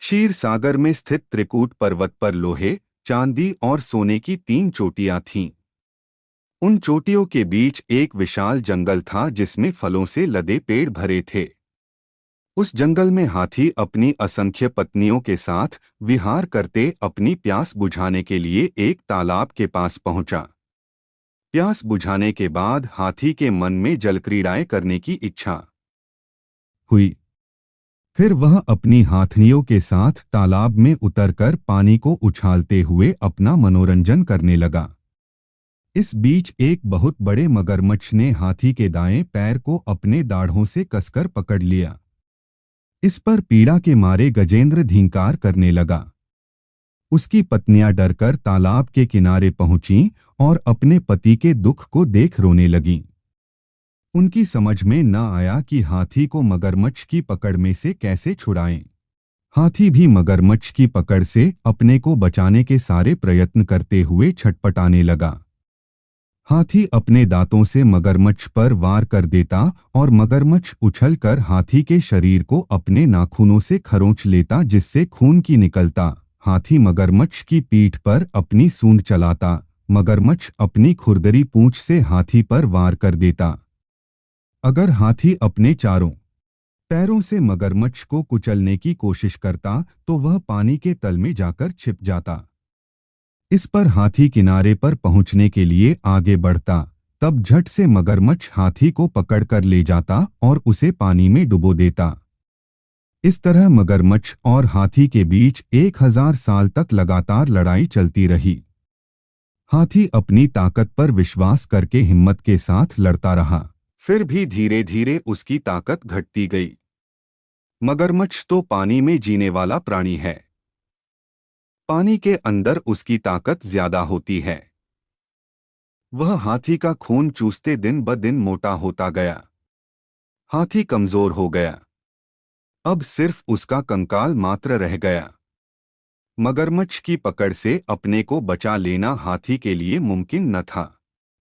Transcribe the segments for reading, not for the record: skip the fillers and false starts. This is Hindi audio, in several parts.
क्षीर सागर में स्थित त्रिकूट पर्वत पर लोहे, चांदी और सोने की 3 चोटियां थीं। उन चोटियों के बीच एक विशाल जंगल था जिसमें फलों से लदे पेड़ भरे थे। उस जंगल में हाथी अपनी असंख्य पत्नियों के साथ विहार करते अपनी प्यास बुझाने के लिए एक तालाब के पास पहुंचा। प्यास बुझाने के बाद हाथी के मन में जलक्रीड़ाएं करने की इच्छा हुई। फिर वह अपनी हाथनियों के साथ तालाब में उतरकर पानी को उछालते हुए अपना मनोरंजन करने लगा। इस बीच एक बहुत बड़े मगरमच्छ ने हाथी के दाएं पैर को अपने दाढ़ों से कसकर पकड़ लिया। इस पर पीड़ा के मारे गजेंद्र धींकार करने लगा। उसकी पत्नियां डरकर तालाब के किनारे पहुंचीं और अपने पति के दुख को देख रोने लगीं। उनकी समझ में न आया कि हाथी को मगरमच्छ की पकड़ में से कैसे छुड़ाएं। हाथी भी मगरमच्छ की पकड़ से अपने को बचाने के सारे प्रयत्न करते हुए छटपटाने लगा। हाथी अपने दांतों से मगरमच्छ पर वार कर देता और मगरमच्छ उछलकर हाथी के शरीर को अपने नाखूनों से खरोंच लेता जिससे खून की निकलता। हाथी मगरमच्छ की पीठ पर अपनी सूंड चलाता। मगरमच्छ अपनी खुरदरी पूंछ से हाथी पर वार कर देता। अगर हाथी अपने चारों पैरों से मगरमच्छ को कुचलने की कोशिश करता तो वह पानी के तल में जाकर छिप जाता। इस पर हाथी किनारे पर पहुंचने के लिए आगे बढ़ता, तब झट से मगरमच्छ हाथी को पकड़कर ले जाता और उसे पानी में डुबो देता। इस तरह मगरमच्छ और हाथी के बीच 1000 साल तक लगातार लड़ाई चलती रही। हाथी अपनी ताकत पर विश्वास करके हिम्मत के साथ लड़ता रहा, फिर भी धीरे धीरे उसकी ताकत घटती गई। मगरमच्छ तो पानी में जीने वाला प्राणी है। पानी के अंदर उसकी ताकत ज्यादा होती है। वह हाथी का खून चूसते दिन ब दिन मोटा होता गया। हाथी कमजोर हो गया। अब सिर्फ उसका कंकाल मात्र रह गया। मगरमच्छ की पकड़ से अपने को बचा लेना हाथी के लिए मुमकिन न था।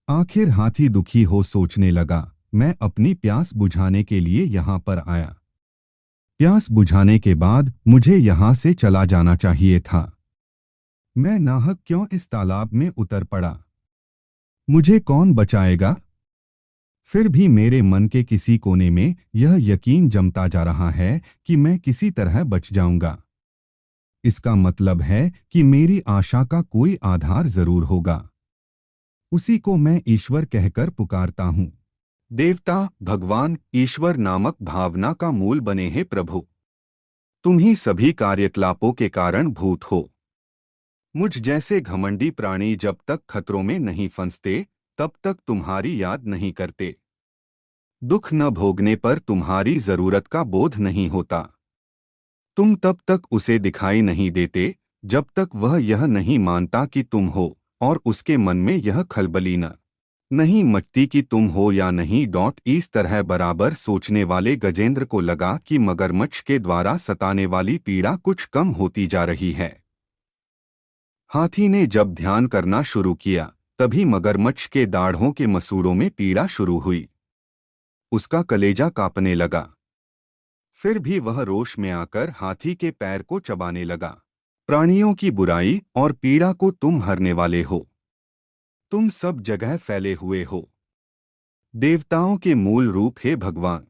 आखिर हाथी दुखी हो सोचने लगा, मैं अपनी प्यास बुझाने के लिए यहाँ पर आया। प्यास बुझाने के बाद मुझे यहाँ से चला जाना चाहिए था। मैं नाहक क्यों इस तालाब में उतर पड़ा? मुझे कौन बचाएगा? फिर भी मेरे मन के किसी कोने में यह यकीन जमता जा रहा है कि मैं किसी तरह बच जाऊंगा। इसका मतलब है कि मेरी आशा का कोई आधार जरूर होगा। उसी को मैं ईश्वर कहकर पुकारता हूँ। देवता, भगवान, ईश्वर नामक भावना का मूल बने हैं प्रभु। तुम ही सभी कार्यकलापों के कारण भूत हो। मुझ जैसे घमंडी प्राणी जब तक खतरों में नहीं फंसते तब तक तुम्हारी याद नहीं करते। दुख न भोगने पर तुम्हारी जरूरत का बोध नहीं होता। तुम तब तक उसे दिखाई नहीं देते जब तक वह यह नहीं मानता कि तुम हो, और उसके मन में यह खलबली नहीं मचती कि तुम हो या नहीं। इस तरह बराबर सोचने वाले गजेंद्र को लगा कि मगरमच्छ के द्वारा सताने वाली पीड़ा कुछ कम होती जा रही है। हाथी ने जब ध्यान करना शुरू किया तभी मगरमच्छ के दाढ़ों के मसूड़ों में पीड़ा शुरू हुई। उसका कलेजा कांपने लगा। फिर भी वह रोष में आकर हाथी के पैर को चबाने लगा। प्राणियों की बुराई और पीड़ा को तुम हरने वाले हो। तुम सब जगह फैले हुए हो। देवताओं के मूल रूप हे भगवान।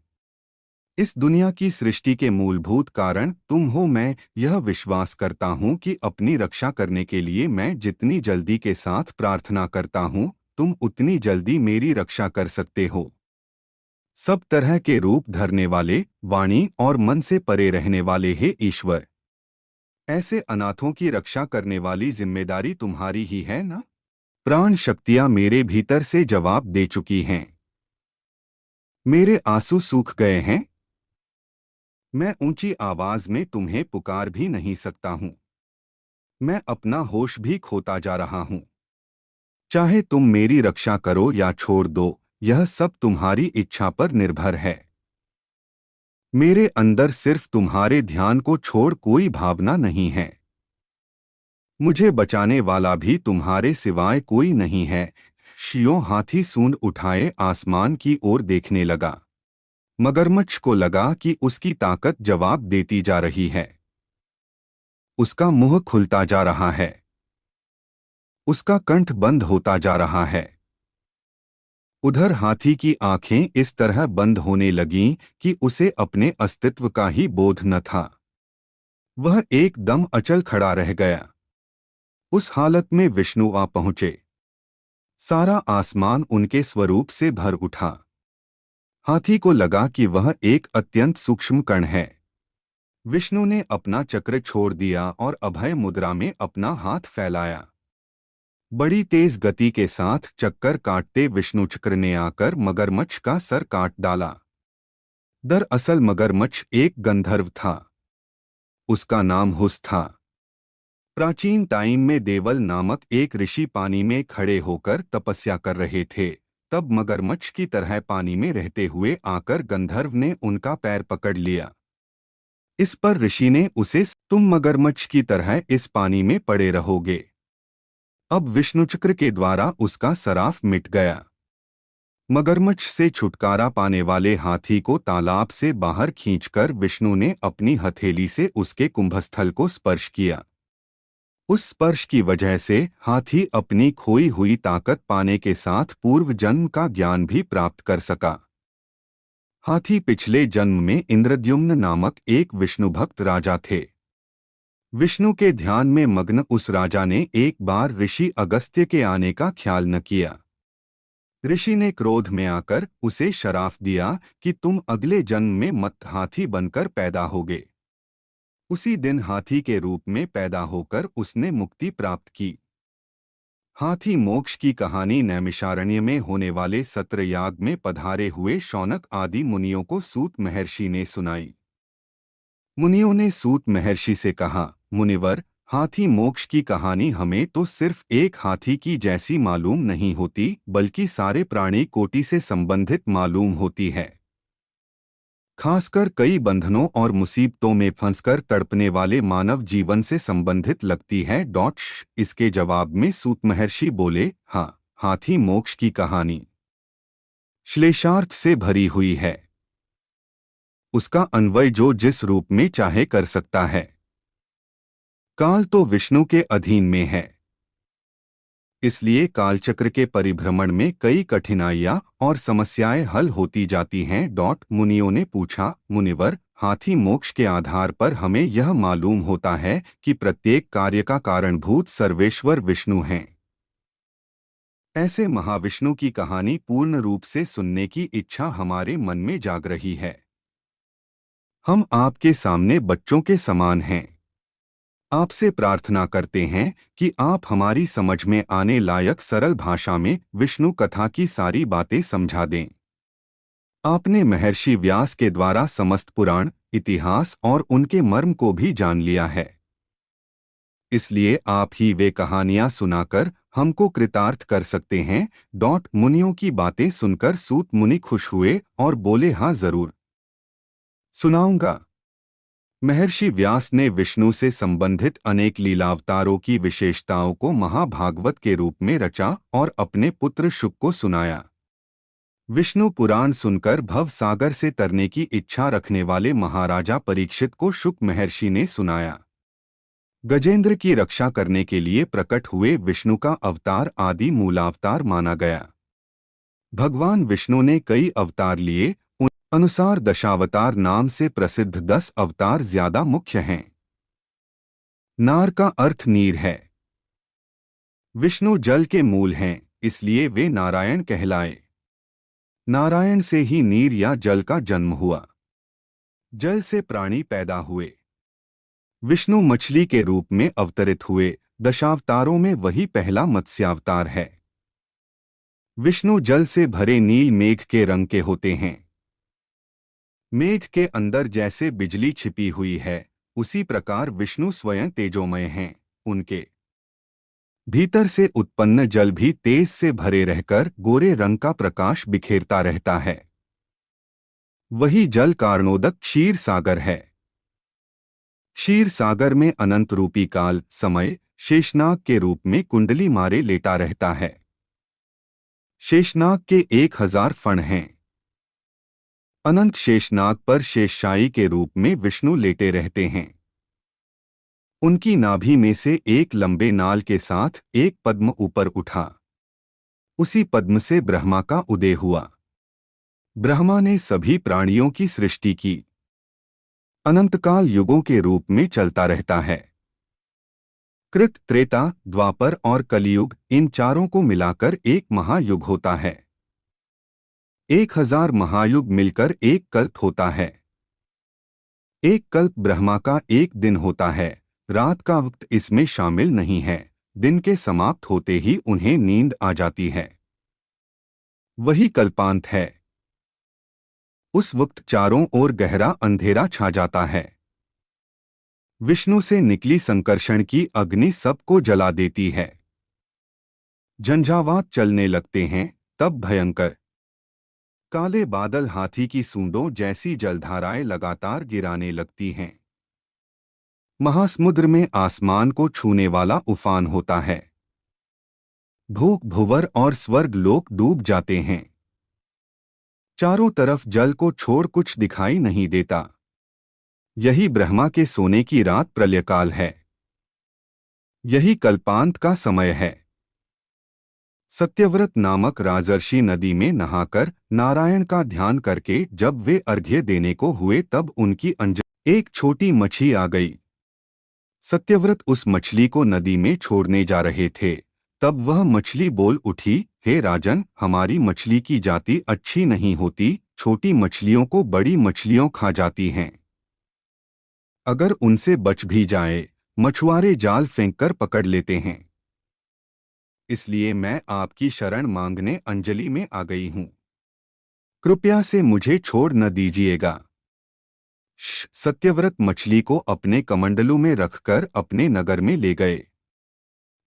इस दुनिया की सृष्टि के मूलभूत कारण तुम हो। मैं यह विश्वास करता हूँ कि अपनी रक्षा करने के लिए मैं जितनी जल्दी के साथ प्रार्थना करता हूँ, तुम उतनी जल्दी मेरी रक्षा कर सकते हो। सब तरह के रूप धरने वाले, वाणी और मन से परे रहने वाले हे ईश्वर, ऐसे अनाथों की रक्षा करने वाली जिम्मेदारी तुम्हारी ही है ना? प्राण शक्तियां मेरे भीतर से जवाब दे चुकी हैं। मेरे आंसू सूख गए हैं। मैं ऊंची आवाज में तुम्हें पुकार भी नहीं सकता हूं। मैं अपना होश भी खोता जा रहा हूं। चाहे तुम मेरी रक्षा करो या छोड़ दो, यह सब तुम्हारी इच्छा पर निर्भर है। मेरे अंदर सिर्फ तुम्हारे ध्यान को छोड़ कोई भावना नहीं है। मुझे बचाने वाला भी तुम्हारे सिवाय कोई नहीं है। शियों हाथी सूंड उठाए आसमान की ओर देखने लगा। मगरमच्छ को लगा कि उसकी ताकत जवाब देती जा रही है। उसका मुंह खुलता जा रहा है, उसका कंठ बंद होता जा रहा है। उधर हाथी की आंखें इस तरह बंद होने लगीं कि उसे अपने अस्तित्व का ही बोध न था। वह एकदम अचल खड़ा रह गया। उस हालत में विष्णु आ पहुंचे। सारा आसमान उनके स्वरूप से भर उठा। हाथी को लगा कि वह एक अत्यंत सूक्ष्म कण है। विष्णु ने अपना चक्र छोड़ दिया और अभय मुद्रा में अपना हाथ फैलाया। बड़ी तेज गति के साथ चक्कर काटते विष्णु चक्र ने आकर मगरमच्छ का सर काट डाला। दरअसल मगरमच्छ एक गंधर्व था। उसका नाम हुस था। प्राचीन टाइम में देवल नामक एक ऋषि पानी में खड़े होकर तपस्या कर रहे थे। तब मगरमच्छ की तरह पानी में रहते हुए आकर गंधर्व ने उनका पैर पकड़ लिया। इस पर ऋषि ने उसे, तुम मगरमच्छ की तरह इस पानी में पड़े रहोगे। अब विष्णुचक्र के द्वारा उसका सराफ मिट गया। मगरमच्छ से छुटकारा पाने वाले हाथी को तालाब से बाहर खींचकर विष्णु ने अपनी हथेली से उसके कुंभस्थल को स्पर्श किया। उस स्पर्श की वजह से हाथी अपनी खोई हुई ताकत पाने के साथ पूर्व जन्म का ज्ञान भी प्राप्त कर सका। हाथी पिछले जन्म में इंद्रद्युम्न नामक एक विष्णुभक्त राजा थे। विष्णु के ध्यान में मग्न उस राजा ने एक बार ऋषि अगस्त्य के आने का ख्याल न किया। ऋषि ने क्रोध में आकर उसे शराफ दिया कि तुम अगले जन्म में मत्स्य हाथी बनकर पैदा होगे। उसी दिन हाथी के रूप में पैदा होकर उसने मुक्ति प्राप्त की। हाथी मोक्ष की कहानी नैमिषारण्य में होने वाले सत्र याग में पधारे हुए शौनक आदि मुनियों को सूत महर्षि ने सुनाई। मुनियों ने सूत महर्षि से कहा, मुनिवर, हाथी मोक्ष की कहानी हमें तो सिर्फ एक हाथी की जैसी मालूम नहीं होती, बल्कि सारे प्राणी कोटि से संबंधित मालूम होती है। खासकर कई बंधनों और मुसीबतों में फंसकर तड़पने वाले मानव जीवन से संबंधित लगती है। इसके जवाब में सूत महर्षि बोले, हाँ, हाथी मोक्ष की कहानी श्लेषार्थ से भरी हुई है। उसका अन्वय जो जिस रूप में चाहे कर सकता है। काल तो विष्णु के अधीन में है, इसलिए कालचक्र के परिभ्रमण में कई कठिनाइयां और समस्याएं हल होती जाती हैं। मुनियों ने पूछा, मुनिवर, हाथी मोक्ष के आधार पर हमें यह मालूम होता है कि प्रत्येक कार्य का कारणभूत सर्वेश्वर विष्णु हैं। ऐसे महाविष्णु की कहानी पूर्ण रूप से सुनने की इच्छा हमारे मन में जाग रही है। हम आपके सामने बच्चों के समान हैं। आपसे प्रार्थना करते हैं कि आप हमारी समझ में आने लायक सरल भाषा में विष्णु कथा की सारी बातें समझा दें। आपने महर्षि व्यास के द्वारा समस्त पुराण, इतिहास और उनके मर्म को भी जान लिया है। इसलिए आप ही वे कहानियां सुनाकर हमको कृतार्थ कर सकते हैं। मुनियों की बातें सुनकर सूत मुनि खुश हुए और बोले, हाँ जरूर सुनाऊंगा। महर्षि व्यास ने विष्णु से संबंधित अनेक लीलावतारों की विशेषताओं को महाभागवत के रूप में रचा और अपने पुत्र शुक को सुनाया। विष्णु पुराण सुनकर भव सागर से तरने की इच्छा रखने वाले महाराजा परीक्षित को शुक महर्षि ने सुनाया। गजेंद्र की रक्षा करने के लिए प्रकट हुए विष्णु का अवतार आदि मूलावतार माना गया। भगवान विष्णु ने कई अवतार लिए, अनुसार दशावतार नाम से प्रसिद्ध 10 अवतार ज्यादा मुख्य हैं। नार का अर्थ नीर है। विष्णु जल के मूल हैं, इसलिए वे नारायण कहलाए। नारायण से ही नीर या जल का जन्म हुआ। जल से प्राणी पैदा हुए। विष्णु मछली के रूप में अवतरित हुए। दशावतारों में वही पहला मत्स्यावतार है। विष्णु जल से भरे नील मेघ के रंग के होते हैं। मेघ के अंदर जैसे बिजली छिपी हुई है, उसी प्रकार विष्णु स्वयं तेजोमय हैं। उनके भीतर से उत्पन्न जल भी तेज से भरे रहकर गोरे रंग का प्रकाश बिखेरता रहता है। वही जल कारणोदक क्षीर सागर है। क्षीर सागर में अनंत रूपी काल, समय, शेषनाग के रूप में कुंडली मारे लेटा रहता है। शेषनाग के 1000 फण हैं। अनंत शेषनाग पर शेषशायी के रूप में विष्णु लेटे रहते हैं। उनकी नाभि में से एक लंबे नाल के साथ एक पद्म ऊपर उठा। उसी पद्म से ब्रह्मा का उदय हुआ। ब्रह्मा ने सभी प्राणियों की सृष्टि की। अनंतकाल युगों के रूप में चलता रहता है। कृत, त्रेता, द्वापर और कलियुग, इन चारों को मिलाकर एक महायुग होता है। 1000 महायुग मिलकर एक कल्प होता है। एक कल्प ब्रह्मा का एक दिन होता है। रात का वक्त इसमें शामिल नहीं है। दिन के समाप्त होते ही उन्हें नींद आ जाती है। वही कल्पांत है। उस वक्त चारों ओर गहरा अंधेरा छा जाता है। विष्णु से निकली संकर्षण की अग्नि सबको जला देती है। झंझावात चलने लगते हैं। तब भयंकर काले बादल हाथी की सूंडों जैसी जलधाराएं लगातार गिराने लगती हैं। महासमुद्र में आसमान को छूने वाला उफान होता है। भूख, भुवर और स्वर्ग लोक डूब जाते हैं। चारों तरफ जल को छोड़ कुछ दिखाई नहीं देता। यही ब्रह्मा के सोने की रात प्रलयकाल है। यही कल्पांत का समय है। सत्यव्रत नामक राजर्षि नदी में नहाकर नारायण का ध्यान करके जब वे अर्घ्य देने को हुए तब उनकी एक छोटी मछली आ गई। सत्यव्रत उस मछली को नदी में छोड़ने जा रहे थे। तब वह मछली बोल उठी, हे राजन, हमारी मछली की जाति अच्छी नहीं होती। छोटी मछलियों को बड़ी मछलियां खा जाती हैं। अगर उनसे बच भी जाए, मछुआरे जाल फेंककर पकड़ लेते हैं। इसलिए मैं आपकी शरण मांगने अंजलि में आ गई हूं। कृपया से मुझे छोड़ न दीजिएगा। सत्यव्रत मछली को अपने कमंडलू में रखकर अपने नगर में ले गए।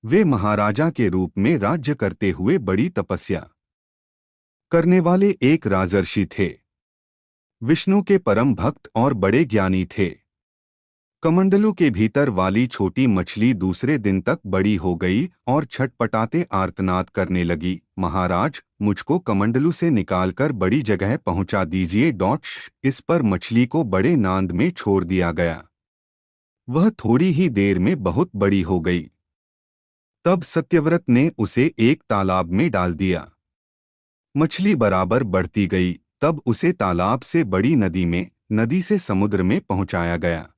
वे महाराजा के रूप में राज्य करते हुए बड़ी तपस्या करने वाले एक राजर्षि थे। विष्णु के परम भक्त और बड़े ज्ञानी थे। कमंडलू के भीतर वाली छोटी मछली दूसरे दिन तक बड़ी हो गई और छटपटाते आर्तनाद करने लगी, महाराज, मुझको कमंडलू से निकालकर बड़ी जगह पहुंचा दीजिए। इस पर मछली को बड़े नांद में छोड़ दिया गया। वह थोड़ी ही देर में बहुत बड़ी हो गई। तब सत्यव्रत ने उसे एक तालाब में डाल दिया। मछली बराबर बढ़ती गई। तब उसे तालाब से बड़ी नदी में, नदी से समुद्र में पहुंचाया गया।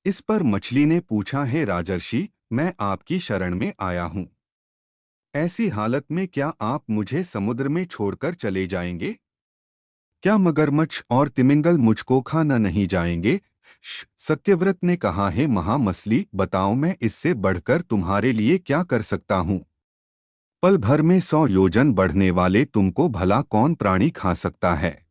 इस पर मछली ने पूछा, हे राजर्षि, मैं आपकी शरण में आया हूं। ऐसी हालत में क्या आप मुझे समुद्र में छोड़कर चले जाएंगे? क्या मगरमच्छ और तिमिंगल मुझको खा न नहीं जाएंगे? सत्यव्रत ने कहा, हे महामछली, बताओ मैं इससे बढ़कर तुम्हारे लिए क्या कर सकता हूं? पल भर में 100 योजन बढ़ने वाले तुमको भला कौन प्राणी खा सकता है?